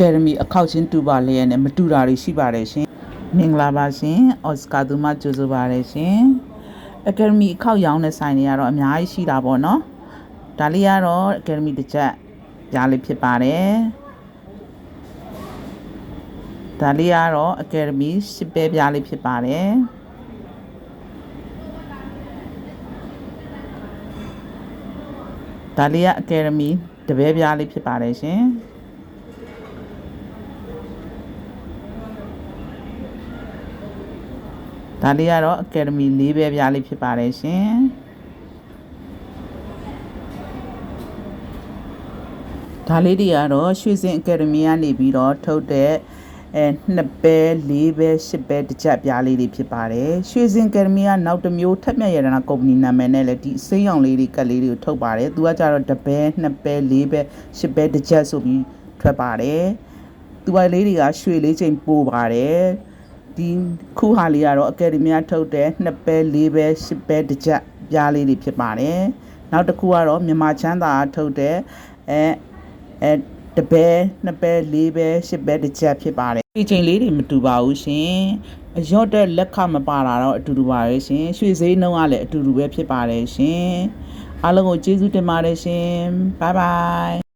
Academy အခောက်ချင်းတူပါလျက်နဲ့မတူတာတွေရှိပါတယ်ရှင်မင်္ဂလာပါရှင်အော်စကာသူမကြိုဆိုပါတယ်ရှင် Academy အခောက်ရောင်းတဲ့ဆိုင်တွေကတော့အများကြီးရှိတာပေါ့နော်ဒါလေးကတော့ Academy တစ်ချက်ပြားလေးဖြစ်ပါတယ်ဒါလေးကတော့ Academy ရှစ်ပဲပြားလေးဖြစ်ပါတယ်ဒါလေးက Academy တပဲပြားလေးဖြစ်ပါတယ်ရှင်ဒါလေးကတော့ Academy ၄ပဲပြားလေးဖြစ်ပါတယ်ရှင်ဒါလေးတွေကတော့ရွှေစင် Academy ကနေပြီးတော့ထုတ်တဲ့နှစ်ပဲ၄ပဲ၈ပဲတစ်ချက်ပြားလေးတွေဖြစ်ပါတယ်ရွှေစင် Academy ကနောက်တစ်မျိုးထက်မြက်ရတနာကုမ္ပဏီနာမည်နဲ့လည်းဒီစိမ်းရောင်လေးတွေကတ်လေးတွေကိုထုတ်ပါတယ်သူကကြတော့တစ်ပဲနှစ်ပဲ၄ပဲ၈ပဲတစ်ချက်ဆိုပြီးထွက်ပါတယ်သူကလေးတွေကရွှေလေးချိန်ပိုပါတယ်ဒီခုဟာလေးကတော့ Academy ထုတ်တဲ့နှစ်ပဲ၄ပဲ၈ပဲတစ်ချက်ပြားလေးတွေဖြစ်ပါတယ်နောက်တစ်ခုကတော့မြန်မာချမ်းသာထုတ်တဲ့တပဲနှစ်ပဲ၄ပဲ၈ပဲတစ်ချက်ဖြစ်ပါတယ်ဒီချိန်လေးတွေမတူပါဘူးရှင်အရော့တဲ့လက်ခမပါတာတော့အတူတူပါပဲရှင်ရွှေစည်းနှုံးကလည်းအတူတူပဲဖြစ်ပါတယ်ရှင်အားလုံးကိုကျေးဇူးတင်ပါတယ်ရှင်ဘိုင်ဘိုင်